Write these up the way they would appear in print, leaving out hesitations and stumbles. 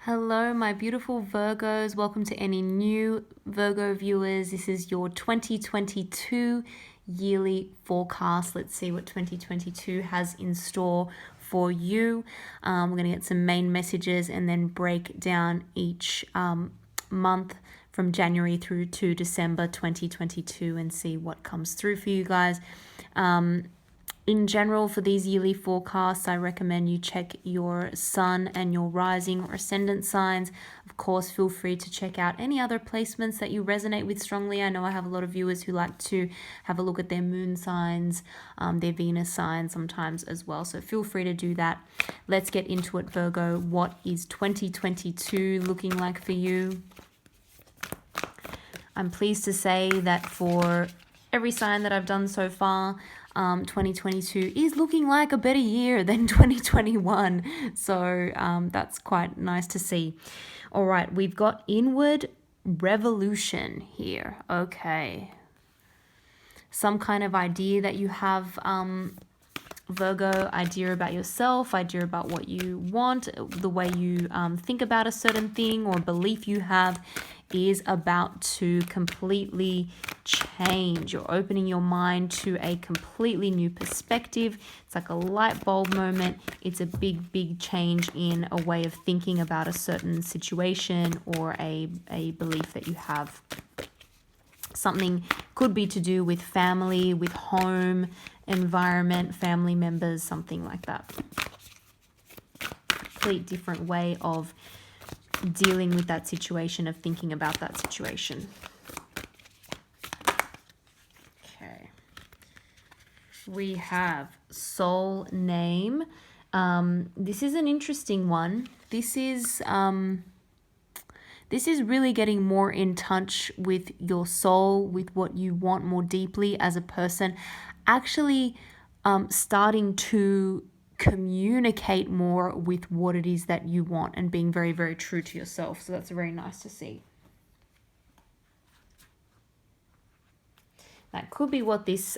Hello, my beautiful Virgos. Welcome to any new Virgo viewers. This is your 2022 yearly forecast. Let's see what 2022 has in store for you. We're going to get some main messages and then break down each month from January through to December 2022 and see what comes through for you guys. In general, for these yearly forecasts, I recommend you check your sun and your rising or ascendant signs. Of course, feel free to check out any other placements that you resonate with strongly. I know I have a lot of viewers who like to have a look at their moon signs, their Venus signs sometimes as well. So feel free to do that. Let's get into it, Virgo. What is 2022 looking like for you? I'm pleased to say that for every sign that I've done so far, 2022 is looking like a better year than 2021. So that's quite nice to see. All right, we've got inward revolution here. Okay. Some kind of idea that you have, Virgo, idea about yourself, idea about what you want, the way you think about a certain thing or belief you have is about to completely change. You're opening your mind to a completely new perspective. It's like a light bulb moment. It's a big change in a way of thinking about a certain situation or a belief that you have. Something could be to do with family, with home, environment, family members, something like that. Complete different way of dealing with that situation, of thinking about that situation. Okay. We have soul name. This is an interesting one. This is really getting more in touch with your soul, with what you want more deeply as a person, actually starting to communicate more with what it is that you want and being very, very true to yourself. So that's very nice to see. That could be what this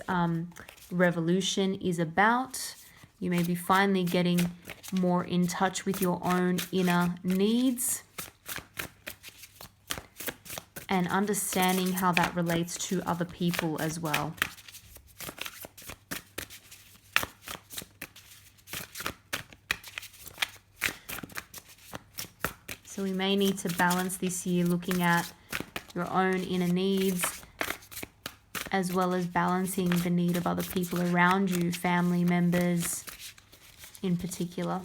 revolution is about. You may be finally getting more in touch with your own inner needs and understanding how that relates to other people as well. So we may need to balance this year looking at your own inner needs as well as balancing the need of other people around you, family members in particular.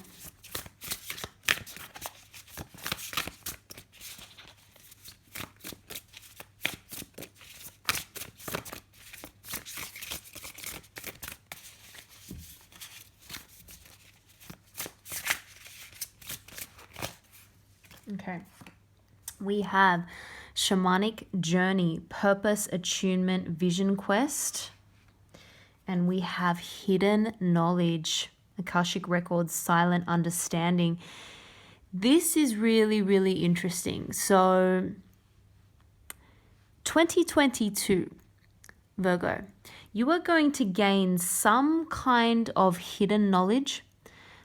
Okay, we have shamanic journey, purpose, attunement, vision quest, and we have hidden knowledge, Akashic records, silent understanding. This is really, really interesting. So 2022, Virgo, you are going to gain some kind of hidden knowledge,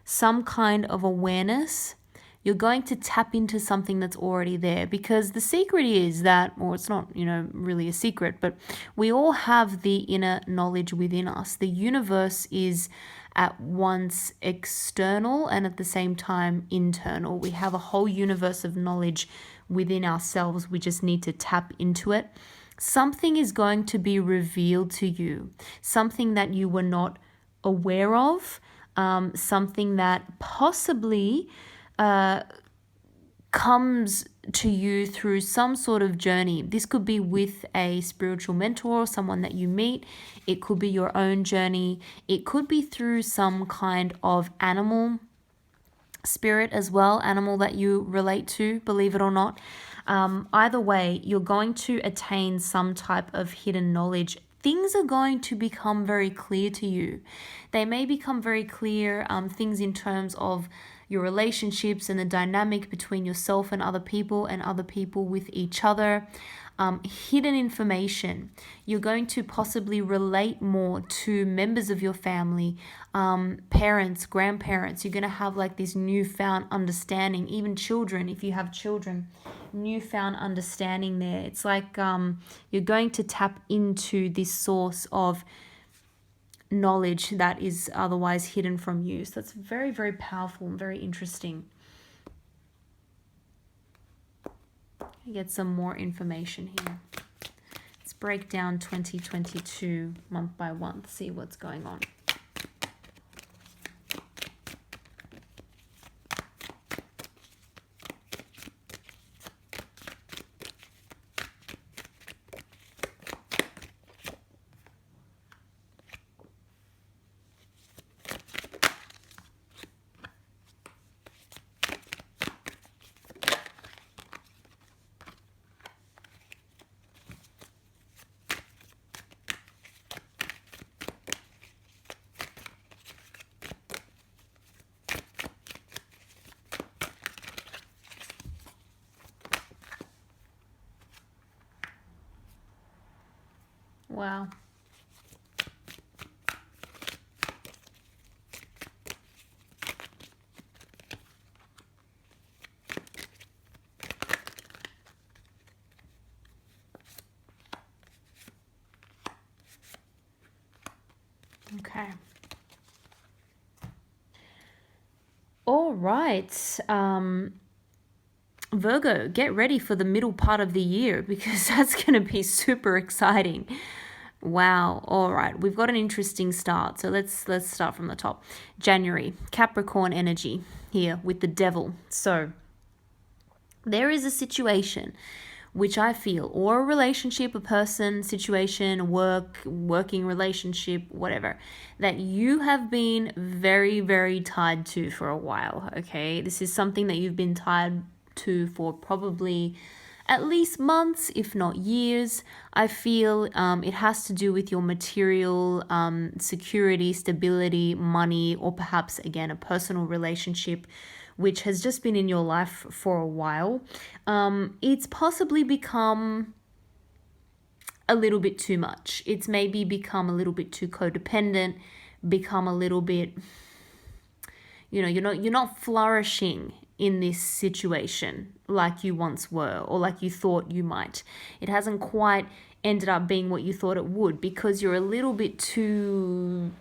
some kind of awareness. You're going to tap into something that's already there, because the secret is that, or it's not, really a secret, but we all have the inner knowledge within us. The universe is at once external and at the same time internal. We have a whole universe of knowledge within ourselves. We just need to tap into it. Something is going to be revealed to you, something that you were not aware of, something that possibly comes to you through some sort of journey. This could be with a spiritual mentor, someone that you meet. It could be your own journey. It could be through some kind of animal spirit as well, animal that you relate to, believe it or not. Either way, you're going to attain some type of hidden knowledge. Things are going to become very clear to you. They may become very clear, things in terms of your relationships and the dynamic between yourself and other people with each other. Hidden information. You're going to possibly relate more to members of your family, parents, grandparents. You're going to have like this newfound understanding, even children, if you have children, newfound understanding there. It's like you're going to tap into this source of knowledge that is otherwise hidden from you. So that's very, very powerful and very interesting. Get some more information here. Let's break down 2022 month by month, see what's going on. Wow. Okay. All right. Virgo, get ready for the middle part of the year because that's going to be super exciting. Wow. All right. We've got an interesting start. So let's start from the top. January, Capricorn energy here with the devil. So there is a situation which I feel, or a relationship, a person, situation, working relationship, whatever, that you have been very, very tied to for a while, okay? This is something that you've been tied to for probably at least months, if not years. I feel it has to do with your material security, stability, money, or perhaps, again, a personal relationship which has just been in your life for a while. It's possibly become a little bit too much. It's maybe become a little bit too codependent, become a little bit, you're not flourishing in this situation like you once were or like you thought you might. It hasn't quite ended up being what you thought it would because you're a little bit too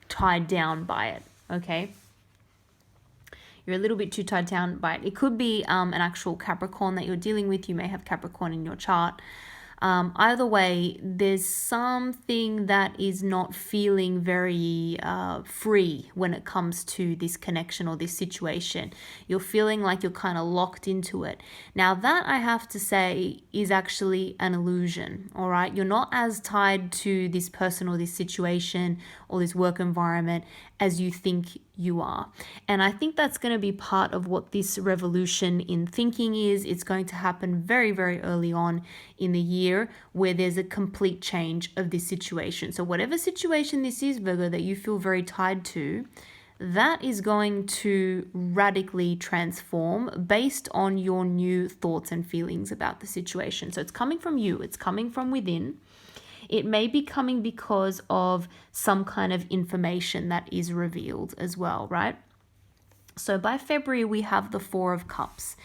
tied down by it, okay? You're a little bit too tied down by it. It could be an actual Capricorn that you're dealing with. You may have Capricorn in your chart. Either way, there's something that is not feeling very free when it comes to this connection or this situation. You're feeling like you're kind of locked into it. Now, that I have to say is actually an illusion, all right? You're not as tied to this person or this situation or this work environment as you think you are. And I think that's going to be part of what this revolution in thinking is. It's going to happen very, very early on in the year where there's a complete change of this situation. So whatever situation this is, Virgo, that you feel very tied to, that is going to radically transform based on your new thoughts and feelings about the situation. So it's coming from you. It's coming from within. It may be coming because of some kind of information that is revealed as well, right? So by February, we have the Four of Cups.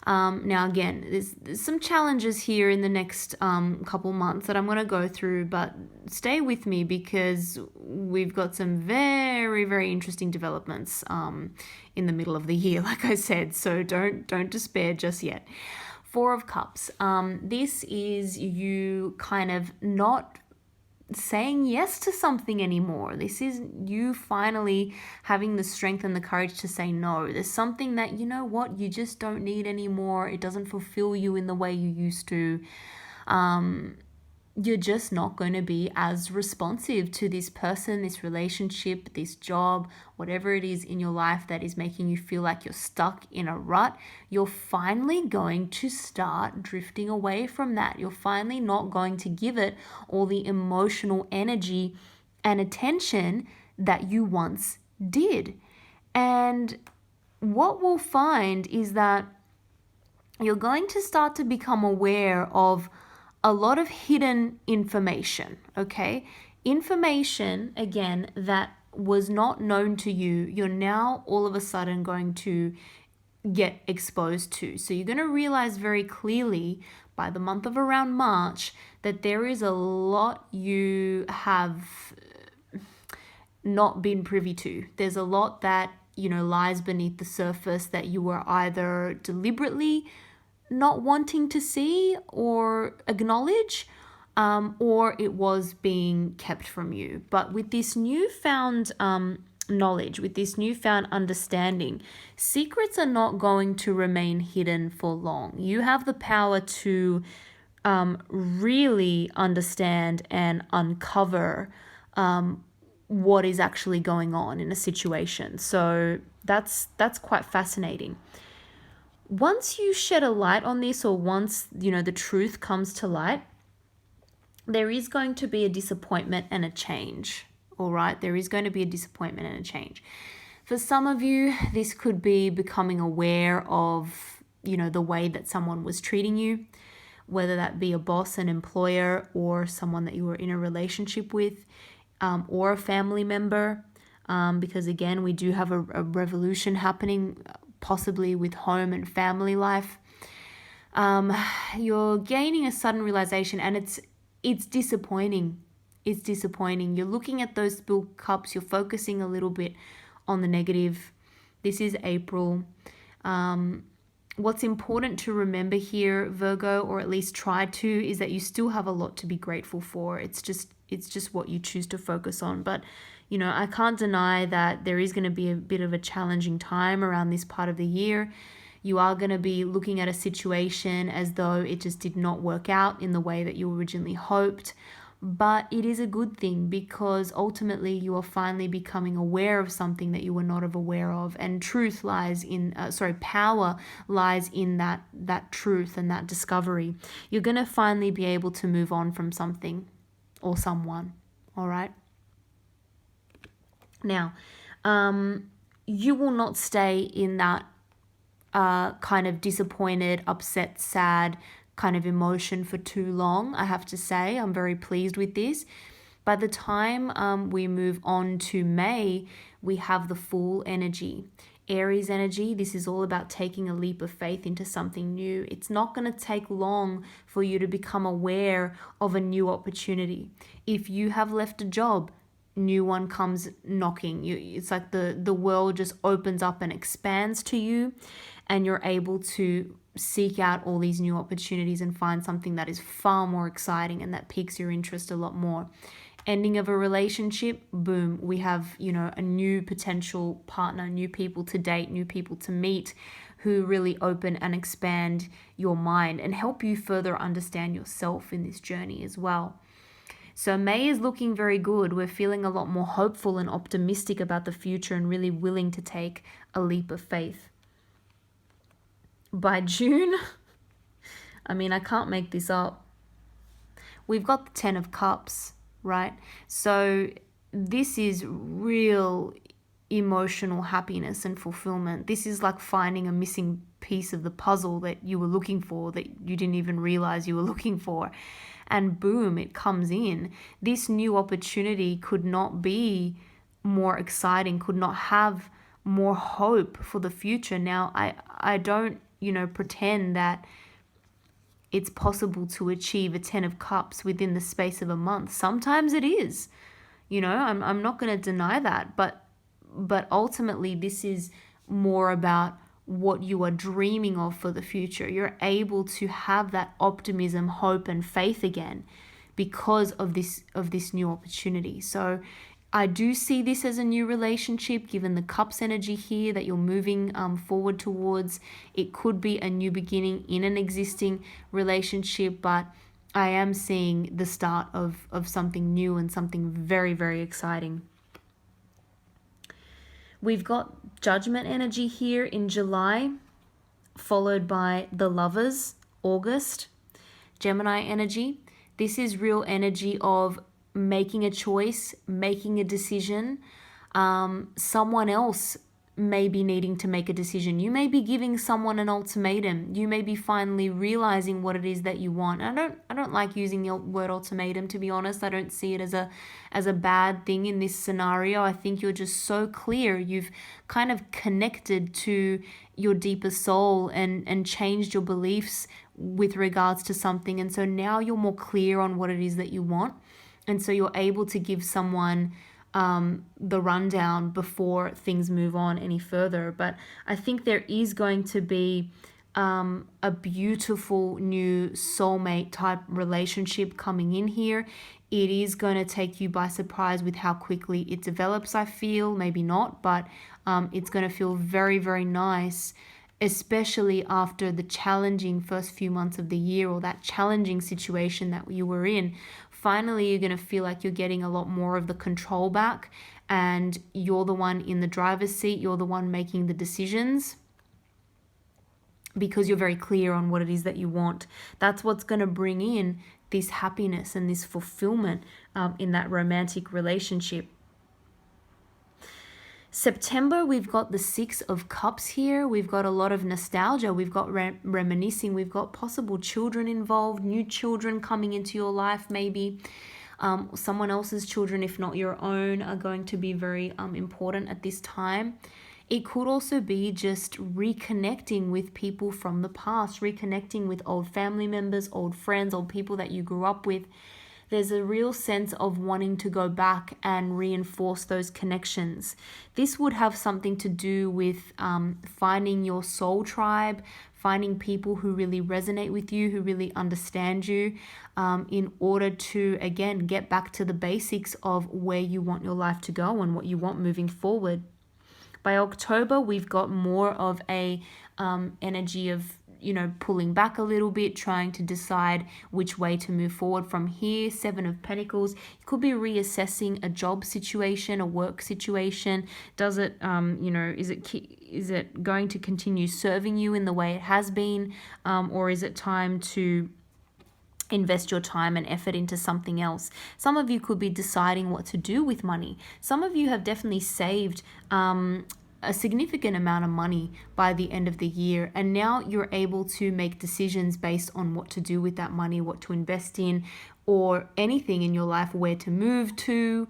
Now, again, there's some challenges here in the next couple months that I'm going to go through, but stay with me because we've got some very, very interesting developments in the middle of the year, like I said. So don't despair just yet. Four of Cups. This is you kind of not saying yes to something anymore. This is you finally having the strength and the courage to say no. There's something that, you know what, you just don't need anymore. It doesn't fulfill you in the way you used to. You're just not going to be as responsive to this person, this relationship, this job, whatever it is in your life that is making you feel like you're stuck in a rut. You're finally going to start drifting away from that. You're finally not going to give it all the emotional energy and attention that you once did. And what we'll find is that you're going to start to become aware of a lot of hidden information, okay? Information, again, that was not known to you, you're now all of a sudden going to get exposed to. So you're going to realize very clearly by the month of around March that there is a lot you have not been privy to. There's a lot that, lies beneath the surface that you were either deliberately not wanting to see or acknowledge, or it was being kept from you. But with this newfound knowledge, with this newfound understanding, secrets are not going to remain hidden for long. You have the power to really understand and uncover what is actually going on in a situation. So that's quite fascinating. Once you shed a light on this, or once, the truth comes to light, there is going to be a disappointment and a change. All right, there is going to be a disappointment and a change. For some of you, this could be becoming aware of, the way that someone was treating you, whether that be a boss, an employer, or someone that you were in a relationship with, or a family member. Because again, we do have a revolution happening, possibly with home and family life. You're gaining a sudden realization, and it's disappointing. It's disappointing. You're looking at those spilled cups. You're focusing a little bit on the negative. This is April. What's important to remember here, Virgo, or at least try to, is that you still have a lot to be grateful for. It's just what you choose to focus on. But, I can't deny that there is going to be a bit of a challenging time around this part of the year. You are going to be looking at a situation as though it just did not work out in the way that you originally hoped. But it is a good thing, because ultimately you are finally becoming aware of something that you were not aware of, and truth lies in power lies in that truth and that discovery. You're going to finally be able to move on from something or someone. All right. Now, you will not stay in that kind of disappointed, upset, sad kind of emotion for too long, I have to say. I'm very pleased with this. By the time we move on to May, we have the Fool energy. Aries energy, this is all about taking a leap of faith into something new. It's not going to take long for you to become aware of a new opportunity. If you have left a job, new one comes knocking. It's like the world just opens up and expands to you, and you're able to seek out all these new opportunities and find something that is far more exciting and that piques your interest a lot more. Ending of a relationship, boom, we have, a new potential partner, new people to date, new people to meet, who really open and expand your mind and help you further understand yourself in this journey as well. So May is looking very good. We're feeling a lot more hopeful and optimistic about the future, and really willing to take a leap of faith. By June, I can't make this up. We've got the 10 of Cups, right? So this is real emotional happiness and fulfillment. This is like finding a missing piece of the puzzle that you were looking for, that you didn't even realize you were looking for. And boom, it comes in. This new opportunity could not be more exciting, could not have more hope for the future. Now, I don't, pretend that it's possible to achieve a 10 of Cups within the space of a month. Sometimes it is, I'm not going to deny that, but ultimately this is more about what you are dreaming of for the future. You're able to have that optimism, hope, and faith again because of this new opportunity. So I do see this as a new relationship, given the Cups energy here that you're moving forward towards. It could be a new beginning in an existing relationship, but I am seeing the start of something new and something very, very exciting. We've got Judgment energy here in July, followed by the Lovers, August. Gemini energy. This is real energy of making a choice, making a decision. Someone else may be needing to make a decision. You may be giving someone an ultimatum. You may be finally realizing what it is that you want. I don't like using the word ultimatum, to be honest. I don't see it as a bad thing in this scenario. I think you're just so clear. You've kind of connected to your deeper soul and changed your beliefs with regards to something. And so now you're more clear on what it is that you want. And so you're able to give someone the rundown before things move on any further. But I think there is going to be a beautiful new soulmate type relationship coming in here. It is going to take you by surprise with how quickly it develops, I feel. Maybe not, but it's going to feel very, very nice, especially after the challenging first few months of the year, or that challenging situation that you were in. Finally, you're going to feel like you're getting a lot more of the control back, and you're the one in the driver's seat. You're the one making the decisions because you're very clear on what it is that you want. That's what's going to bring in this happiness and this fulfillment in that romantic relationship. September, we've got the Six of Cups here. We've got a lot of nostalgia. We've got reminiscing. We've got possible children involved, new children coming into your life maybe. Someone else's children, if not your own, are going to be very important at this time. It could also be just reconnecting with people from the past, reconnecting with old family members, old friends, old people that you grew up with. There's a real sense of wanting to go back and reinforce those connections. This would have something to do with finding your soul tribe, finding people who really resonate with you, who really understand you, in order to, again, get back to the basics of where you want your life to go and what you want moving forward. By October, we've got more of a energy of pulling back a little bit, trying to decide which way to move forward from here. Seven of Pentacles. You could be reassessing a job situation, a work situation. Does it, is it going to continue serving you in the way it has been? Or is it time to invest your time and effort into something else? Some of you could be deciding what to do with money. Some of you have definitely saved a significant amount of money by the end of the year, and now you're able to make decisions based on what to do with that money, what to invest in, or anything in your life, where to move to.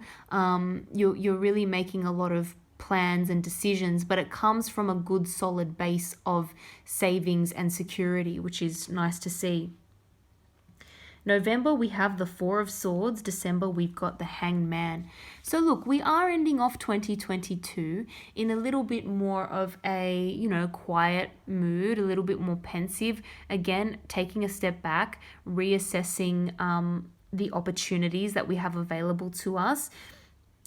You're really making a lot of plans and decisions, but it comes from a good solid base of savings and security, which is nice to see. November, we have the Four of Swords. December, we've got the Hanged Man. So look, we are ending off 2022 in a little bit more of a, quiet mood, a little bit more pensive. Again, taking a step back, reassessing the opportunities that we have available to us.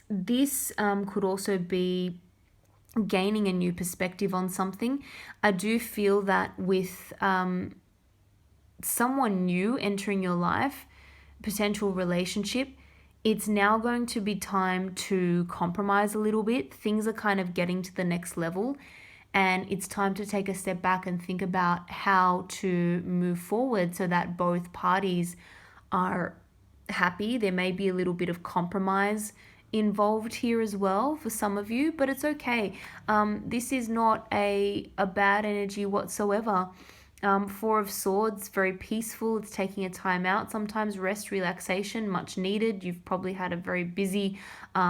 This could also be gaining a new perspective on something. I do feel that with someone new entering your life, potential relationship, it's now going to be time to compromise a little bit. Things are kind of getting to the next level, and it's time to take a step back and think about how to move forward so that both parties are happy. There may be a little bit of compromise involved here as well for some of you, but it's okay. This is not a bad energy whatsoever. Four of Swords, very peaceful. It's taking a time out. Sometimes rest, relaxation, much needed. You've probably had a very busy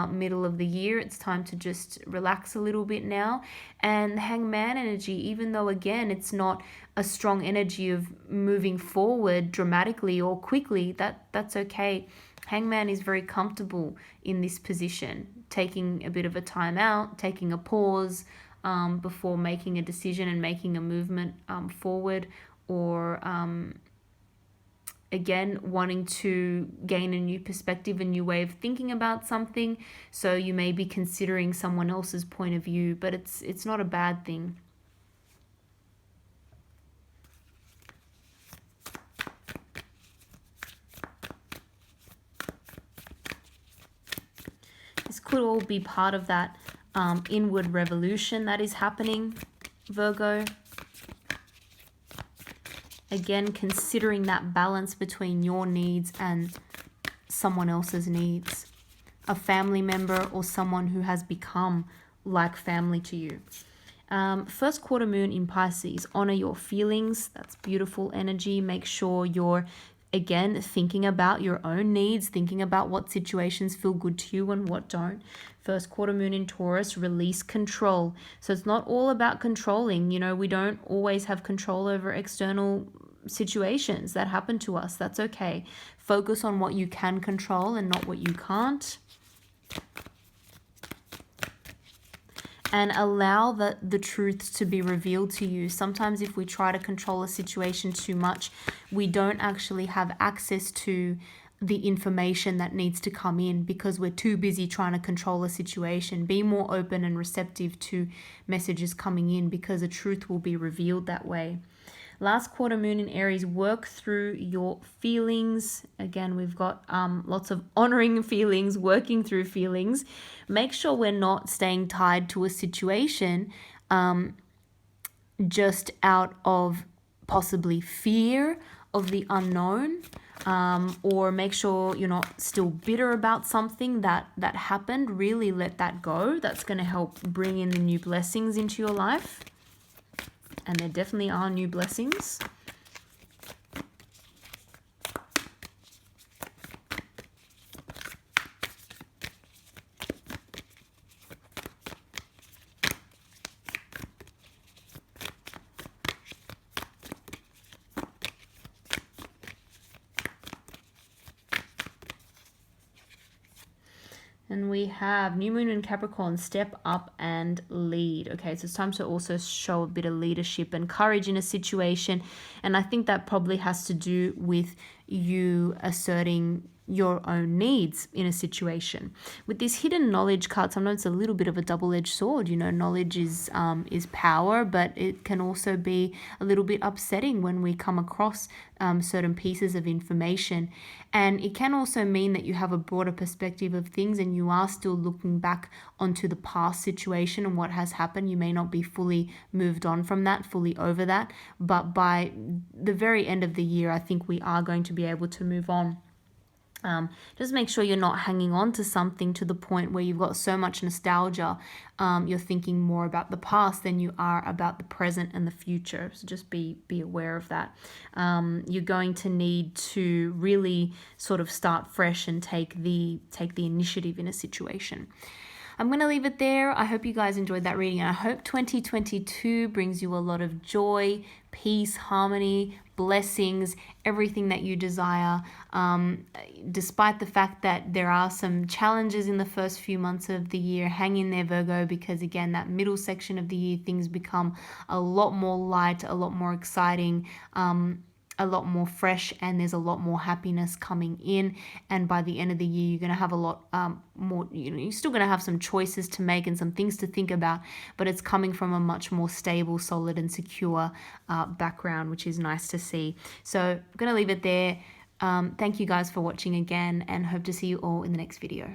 middle of the year. It's time to just relax a little bit now. And the Hangman energy, even though, again, it's not a strong energy of moving forward dramatically or quickly, that's okay. Hangman is very comfortable in this position, taking a bit of a time out, taking a pause, before making a decision and making a movement forward, or again, wanting to gain a new perspective, a new way of thinking about something. So you may be considering someone else's point of view, but it's not a bad thing. This could all be part of that inward revolution that is happening, Virgo. Again, considering that balance between your needs and someone else's needs. A family member or someone who has become like family to you. First quarter moon in Pisces, honor your feelings. That's beautiful energy. Make sure you're, again, thinking about your own needs, thinking about what situations feel good to you and what don't. First quarter moon in Taurus, release control. So it's not all about controlling. You know, we don't always have control over external situations that happen to us. That's okay. Focus on what you can control and not what you can't. And allow the truths to be revealed to you. Sometimes if we try to control a situation too much, we don't actually have access to the information that needs to come in because we're too busy trying to control a situation. Be more open and receptive to messages coming in because the truth will be revealed that way. Last quarter moon in Aries, work through your feelings. Again, we've got lots of honoring feelings, working through feelings. Make sure we're not staying tied to a situation just out of possibly fear of the unknown, or make sure you're not still bitter about something that happened. Really let that go. That's going to help bring in the new blessings into your life. And there definitely are new blessings. And we have new moon in Capricorn, step up and lead. Okay, so it's time to also show a bit of leadership and courage in a situation. And I think that probably has to do with you asserting your own needs in a situation. With this hidden knowledge card, sometimes it's a little bit of a double-edged sword. You know, knowledge is power, but it can also be a little bit upsetting when we come across certain pieces of information. And it can also mean that you have a broader perspective of things and you are still looking back onto the past situation and what has happened. You may not be fully moved on from that, fully over that, but by the very end of the year, I think we are going to be able to move on. Just make sure you're not hanging on to something to the point where you've got so much nostalgia. You're thinking more about the past than you are about the present and the future. So just be aware of that. You're going to need to really sort of start fresh and take the initiative in a situation. I'm going to leave it there. I hope you guys enjoyed that reading. And I hope 2022 brings you a lot of joy, peace, harmony, blessings, everything that you desire. Despite the fact that there are some challenges in the first few months of the year, hang in there, Virgo, because again, that middle section of the year, things become a lot more light, a lot more exciting, a lot more fresh, and there's a lot more happiness coming in. And by the end of the year, you're going to have a lot more, you're still going to have some choices to make and some things to think about, but it's coming from a much more stable, solid and secure background, which is nice to see. So I'm going to leave it there. Thank you guys for watching again and hope to see you all in the next video.